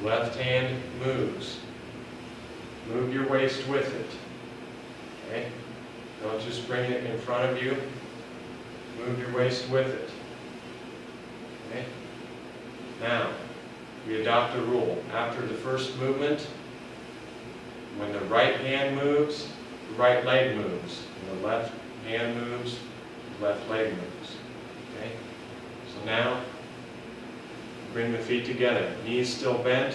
left hand moves. Move your waist with it. Okay? Don't just bring it in front of you. Move your waist with it. Okay? Now, we adopt a rule. After the first movement, when the right hand moves, the right leg moves. When the left hand moves, the left leg moves. Okay? So now, bring the feet together. Knees still bent.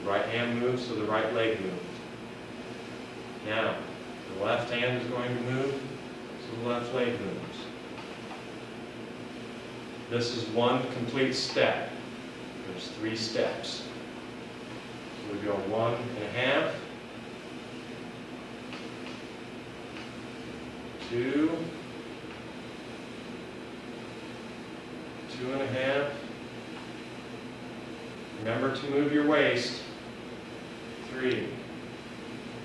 The right hand moves, so the right leg moves. Now, the left hand is going to move, so the left leg moves. This is one complete step. There's 3 steps. So we go 1.5, 2, 2.5. Remember to move your waist. 3.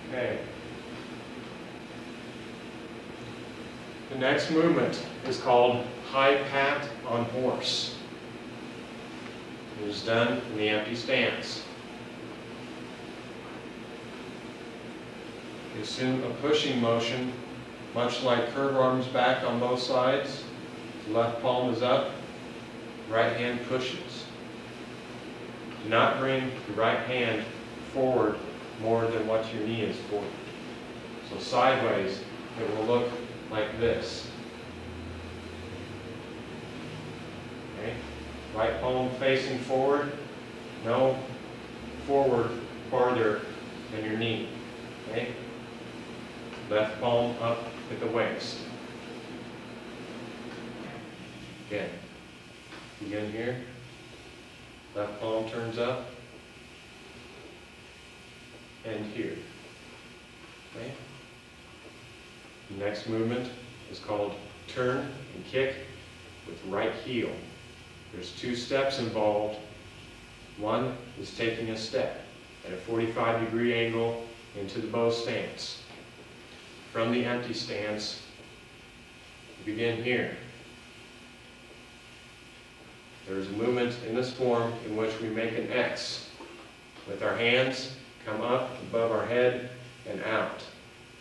Okay. The next movement is called high pat on horse. It is done in the empty stance. You assume a pushing motion, much like curve arms back on both sides. The left palm is up, right hand pushes. Do not bring the right hand forward more than what your knee is forward. So sideways, it will look like this. Okay? Right palm facing forward, no forward farther than your knee. Okay? Left palm up at the waist. Again, begin here. Left palm turns up. And here. Okay? The next movement is called turn and kick with right heel. There's 2 steps involved. One is taking a step at a 45-degree angle into the bow stance. From the empty stance, you begin here. There's a movement in this form in which we make an X with our hands come up above our head and out.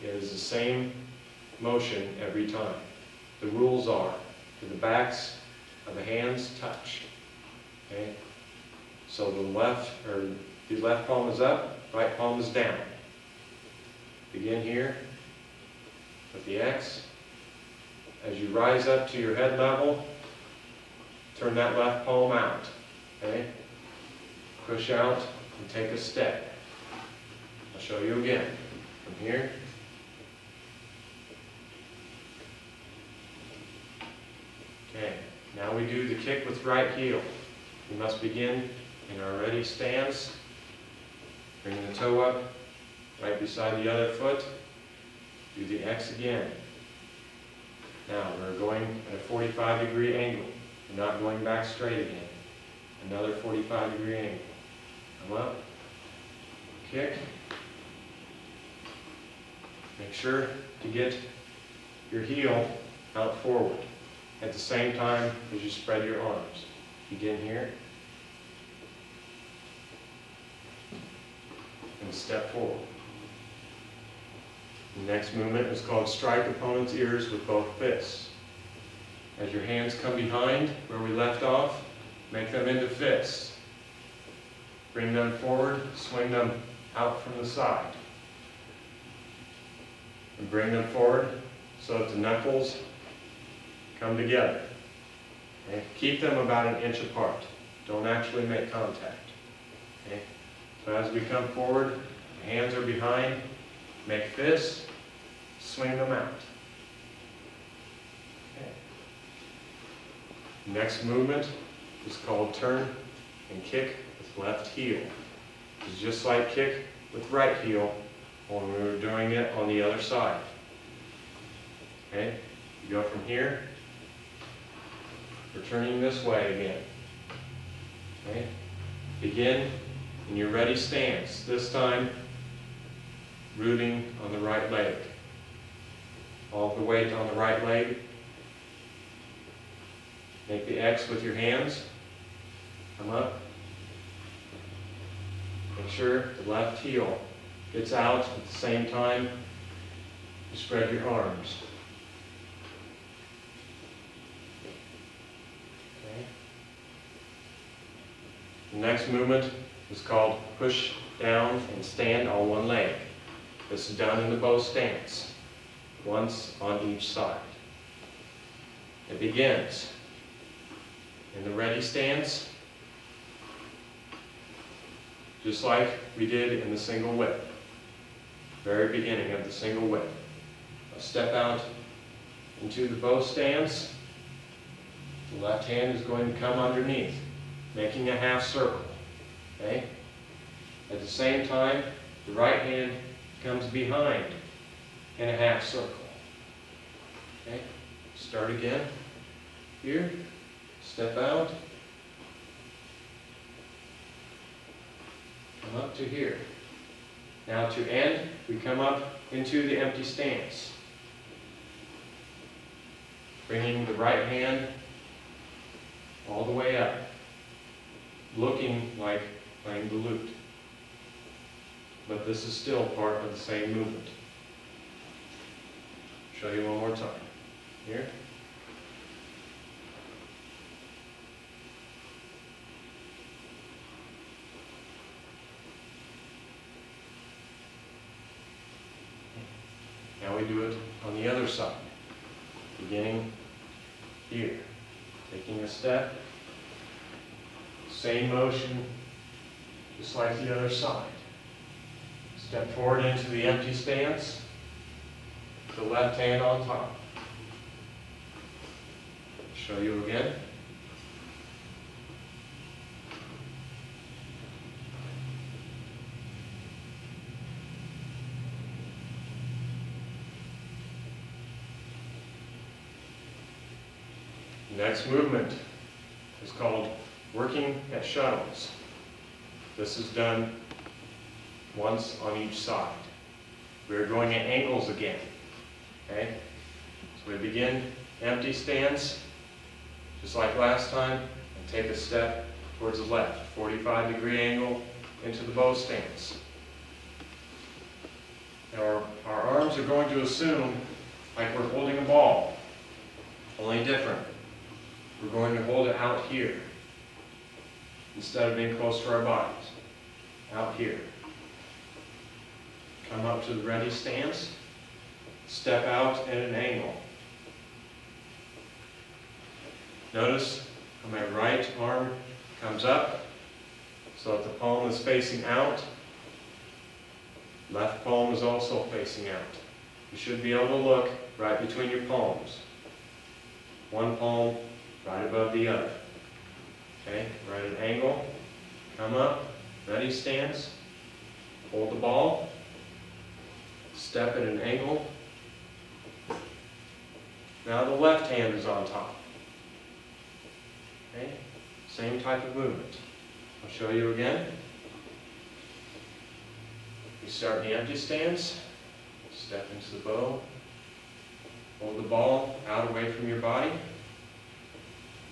It is the same motion every time. The rules are that the backs of the hands touch. Okay? So the left palm is up, right palm is down. Begin here with the X. As you rise up to your head level, turn that left palm out. Okay? Push out and take a step. I'll show you again. From here. Okay, now we do the kick with right heel. We must begin in our ready stance. Bring the toe up right beside the other foot. Do the X again. Now we're going at a 45-degree angle. We're not going back straight again. Another 45-degree angle. Come up. Kick. Make sure to get your heel out forward at the same time as you spread your arms. Begin here. And step forward. The next movement is called strike opponent's ears with both fists. As your hands come behind where we left off, make them into fists. Bring them forward, swing them out from the side. And bring them forward so that the knuckles come together. Okay? Keep them about 1 inch apart. Don't actually make contact. Okay? So as we come forward, the hands are behind, make fists, swing them out. Okay. Next movement is called turn and kick with left heel. It's just like kick with right heel when we were doing it on the other side. Okay? You go from here, returning this way again. Okay? Begin in your ready stance. This time, rooting on the right leg. All the weight on the right leg. Make the X with your hands. Come up. Make sure the left heel gets out at the same time you spread your arms. Okay. The next movement is called push down and stand on one leg. This is done in the bow stance, once on each side. It begins in the ready stance, just like we did in the single whip. Very beginning of the single whip. I'll step out into the bow stance. The left hand is going to come underneath, making a half circle. Okay? At the same time, the right hand comes behind in a half circle. Okay? Start again. Here. Step out. Come up to here. Now to end, we come up into the empty stance. Bringing the right hand all the way up. Looking like playing the lute. But this is still part of the same movement. Show you one more time. Here. Now we do it on the other side. Beginning here. Taking a step. Same motion, just like the other side. Step forward into the empty stance. The left hand on top. Show you again. The next movement is called working at shuttles. This is done once on each side. We're going at angles again. Okay? So we begin empty stance, just like last time, and take a step towards the left, 45-degree angle into the bow stance. Now our arms are going to assume like we're holding a ball, only different. We're going to hold it out here instead of being close to our bodies. Out here. Come up to the ready stance. Step out at an angle. Notice how my right arm comes up so that the palm is facing out. Left palm is also facing out. You should be able to look right between your palms. One palm right above the other. Okay, we're at an angle. Come up, ready stance. Hold the ball. Step at an angle. Now the left hand is on top. Okay, same type of movement. I'll show you again. You start in the empty stance. Step into the bow. Hold the ball out away from your body.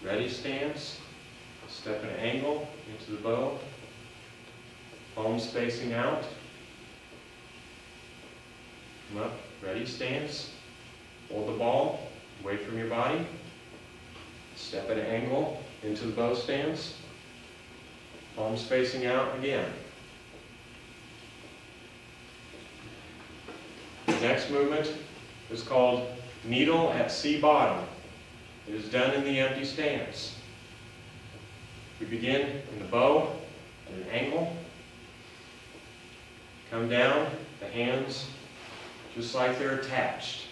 Ready stance. Step at an angle into the bow. Palms facing out. Come up. Ready stance. Hold the ball away from your body. Step at an angle into the bow stance. Palms facing out again. The next movement is called needle at C bottom. It is done in the empty stance. We begin in the bow at an angle. Come down, the hands just like they're attached.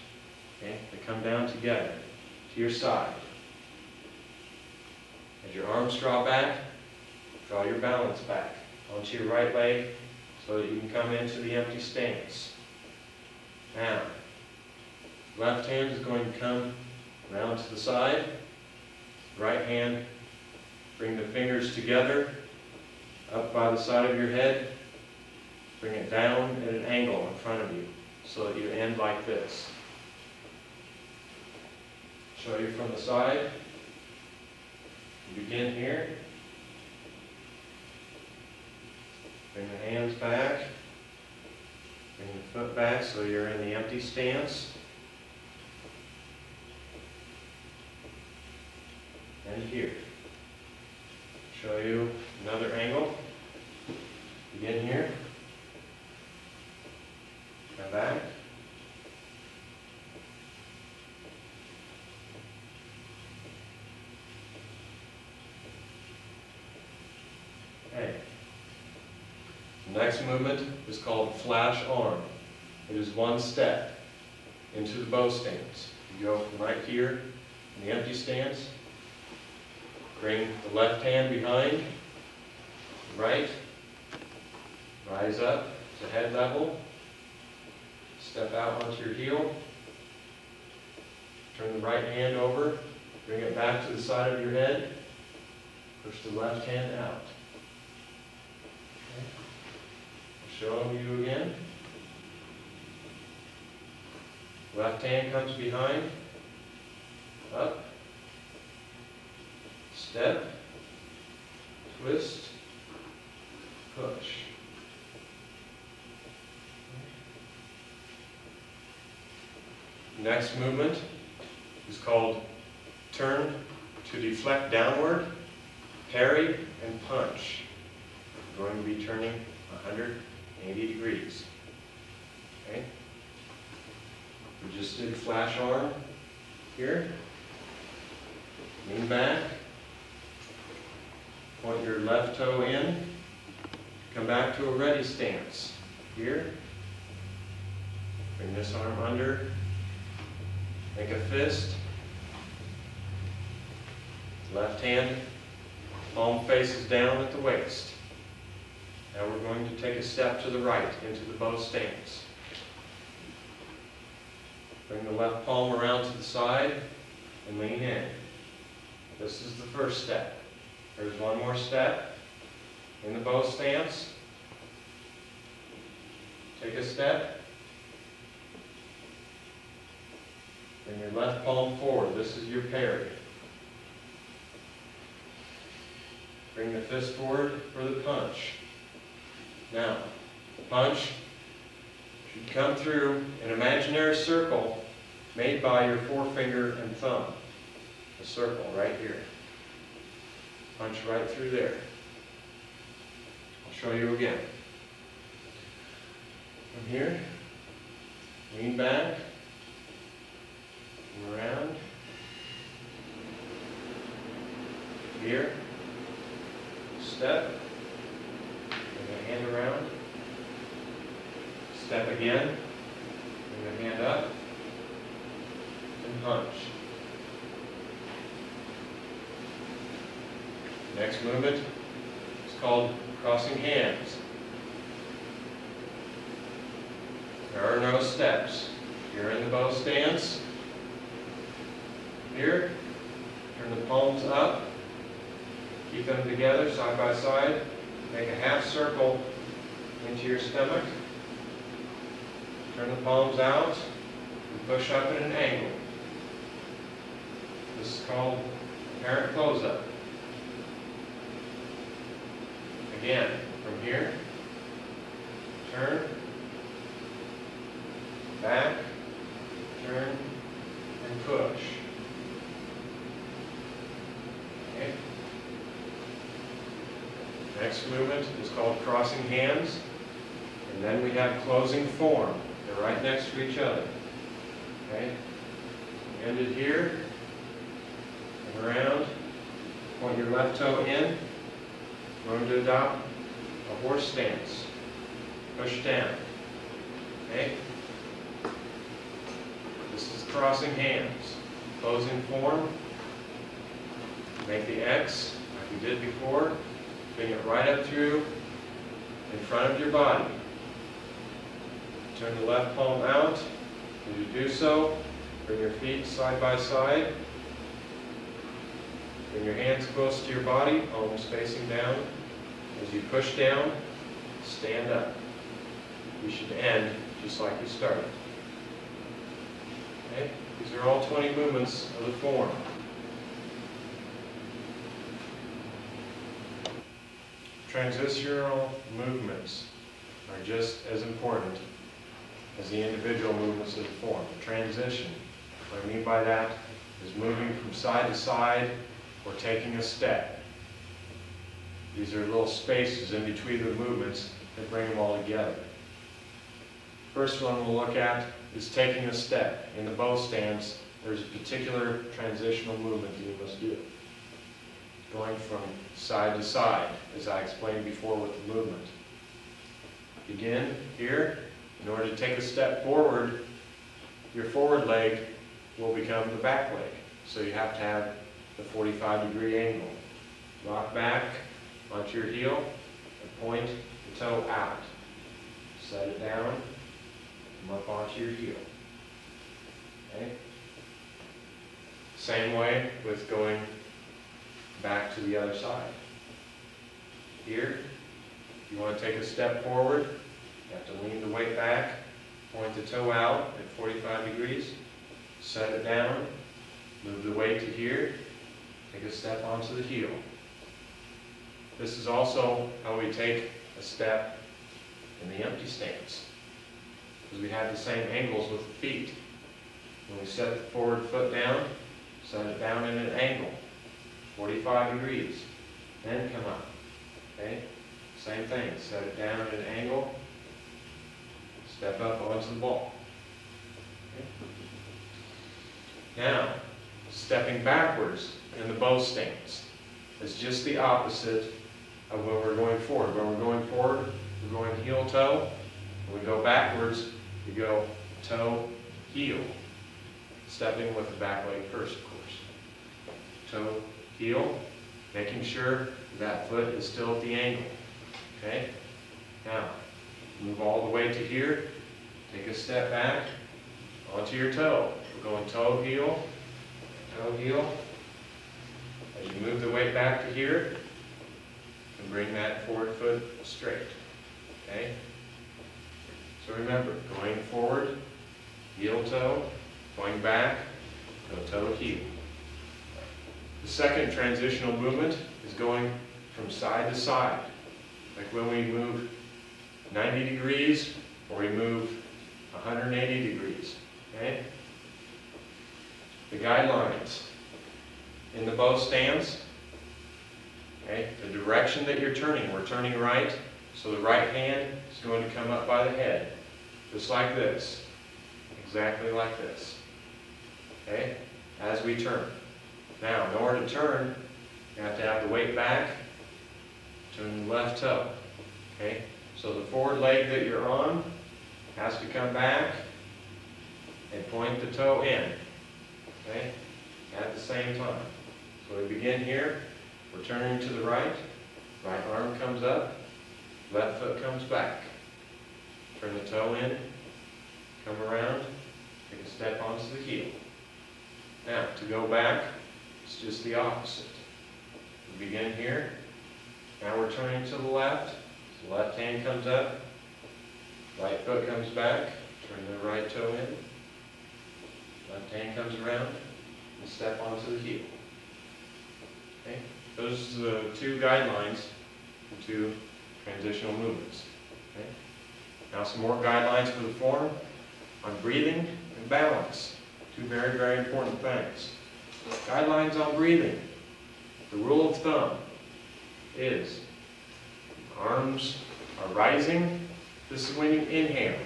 Okay? They come down together to your side. As your arms draw back, draw your balance back onto your right leg so that you can come into the empty stance. Now, left hand is going to come around to the side. Right hand, bring the fingers together up by the side of your head. Bring it down at an angle in front of you so that you end like this. Show you from the side. You begin here. Bring the hands back. Bring the foot back so you're in the empty stance. And here. Show you another angle. Begin here. Come back. Okay. The next movement is called flash arm. It is one step into the bow stance. You go from right here in the empty stance. Bring the left hand behind, right, rise up to head level, step out onto your heel, turn the right hand over, bring it back to the side of your head, push the left hand out. Okay. I'll show you again. Left hand comes behind, up, step, twist, push. Next movement is called turn to deflect downward, parry, and punch. We're going to be turning 180 degrees. Okay? We just did flash arm here. Lean back. Point your left toe in. Come back to a ready stance. Here. Bring this arm under. Make a fist. Left hand, palm faces down at the waist. Now we're going to take a step to the right into the bow stance. Bring the left palm around to the side and lean in. This is the first step. There's one more step in the bow stance. Take a step. Bring your left palm forward. This is your parry. Bring the fist forward for the punch. Now, the punch should come through an imaginary circle made by your forefinger and thumb. A circle right here. Punch right through there. I'll show you again. From here, lean back, come around, here, step, bring the hand around, step again, bring the hand up, and punch. Next movement is called crossing hands. There are no steps. You're in the bow stance. Here, turn the palms up. Keep them together side by side. Make a half circle into your stomach. Turn the palms out and push up at an angle. This is called apparent close-up. Again, from here, turn, back, turn, and push. Okay. Next movement is called crossing hands, and then we have closing form. They're right next to each other. Okay. Ended here, and around. Point your left toe in. We're going to adopt a horse stance. Push down. Okay? This is crossing hands. Closing form. Make the X like we did before. Bring it right up through in front of your body. Turn the left palm out. As you do so, bring your feet side by side. Bring your hands close to your body, palms facing down. As you push down, stand up. You should end just like you started. Okay? These are all 20 movements of the form. transitional movements are just as important as the individual movements of the form. The transition, what I mean by that is moving from side to side or taking a step. These are little spaces in between the movements that bring them all together. First one we'll look at is taking a step. In the bow stance, there's a particular transitional movement that you must do. Going from side to side, as I explained before with the movement. Begin here. In order to take a step forward, your forward leg will become the back leg. So you have to have the 45-degree angle. Rock back onto your heel and point the toe out. Set it down, come up onto your heel. Okay? Same way with going back to the other side. Here, if you want to take a step forward, you have to lean the weight back, point the toe out at 45 degrees, set it down, move the weight to here, take a step onto the heel. This is also how we take a step in the empty stance, because we have the same angles with the feet. When we set the forward foot down, set it down in an angle, 45 degrees, then come up. Okay? Same thing, set it down at an angle, step up onto the ball. Okay? Now, stepping backwards in the bow stance is just the opposite of when we're going forward. When we're going forward, we're going heel-toe. When we go backwards, we go toe-heel. Stepping with the back leg first, of course. Toe, heel, making sure that foot is still at the angle. Okay? Now, move all the way to here. Take a step back onto your toe. We're going toe, heel, toe, heel. As you move the weight back to here, you can bring that forward foot straight. Okay? So remember, going forward, heel, toe, going back, go toe, heel. The second transitional movement is going from side to side. Like when we move 90 degrees or we move 180 degrees. Okay? The guidelines in the bow stance, okay, the direction that you're turning, we're turning right, so the right hand is going to come up by the head, just like this, exactly like this. Okay? As we turn. Now, in order to turn, you have to have the weight back, turn the left toe. Okay? So the forward leg that you're on has to come back and point the toe in. Okay? At the same time. So we begin here, we're turning to the right, right arm comes up, left foot comes back. Turn the toe in, come around, take a step onto the heel. Now, to go back, it's just the opposite. We begin here, now we're turning to the left, so the left hand comes up, right foot comes back, turn the right toe in, left hand comes around, and step onto the heel. Okay? Those are the two guidelines for two transitional movements. Okay? Now some more guidelines for the form on breathing and balance. Two very, very important things. Guidelines on breathing. The rule of thumb is arms are rising. This is when you inhale.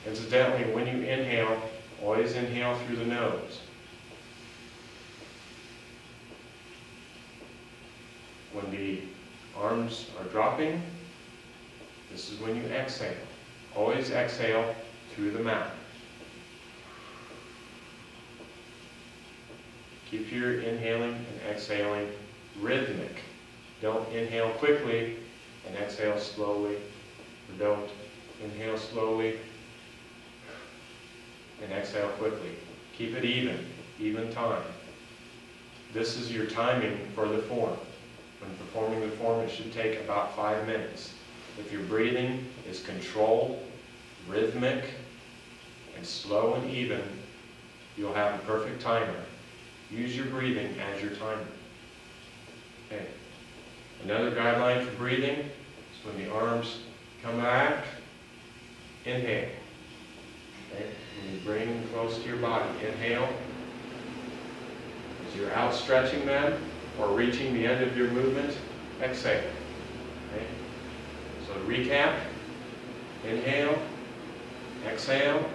Incidentally, when you inhale, always inhale through the nose. When the arms are dropping, this is when you exhale. Always exhale through the mouth. Keep your inhaling and exhaling rhythmic. Don't inhale quickly and exhale slowly. Or don't inhale slowly and exhale quickly. Keep it even time. This is your timing for the form. When performing the form, it should take about 5 minutes. If your breathing is controlled, rhythmic, and slow and even, you'll have a perfect timer. Use your breathing as your timer. Okay. Another guideline for breathing is when the arms come back, inhale. Okay? When you bring them close to your body, inhale. As you're outstretching them or reaching the end of your movement, exhale. Okay? So to recap, inhale, exhale,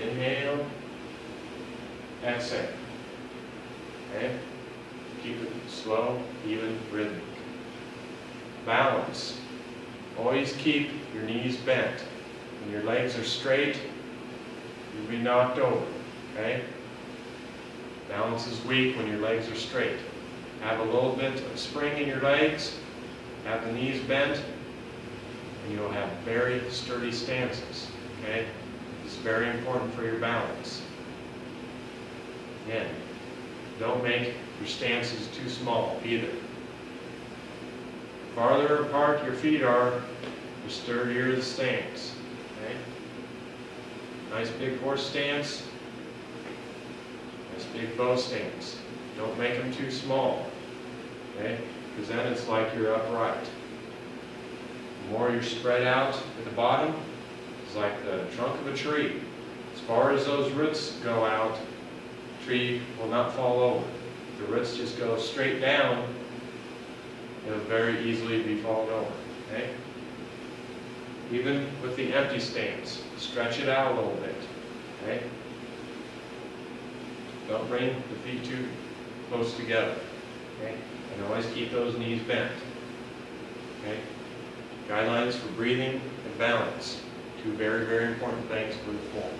inhale, exhale. Okay? Keep it slow, even, rhythmic. Balance. Always keep your knees bent. When your legs are straight, you'll be knocked over. Okay? Balance is weak when your legs are straight. Have a little bit of spring in your legs, have the knees bent, and you'll have very sturdy stances. Okay? This is very important for your balance. Again, don't make your stances too small either. The farther apart your feet are, the sturdier the stance. Okay? Nice big horse stance. Nice big bow stance. Don't make them too small. Okay? Because then it's like you're upright. The more you're spread out at the bottom, it's like the trunk of a tree. As far as those roots go out, the tree will not fall over. If the roots just go straight down, it'll very easily be fallen over. Okay? Even with the empty stance, stretch it out a little bit. Okay? Don't bring the feet too close together. Okay? And always keep those knees bent. Okay? Guidelines for breathing and balance. Two very, very important things for the form.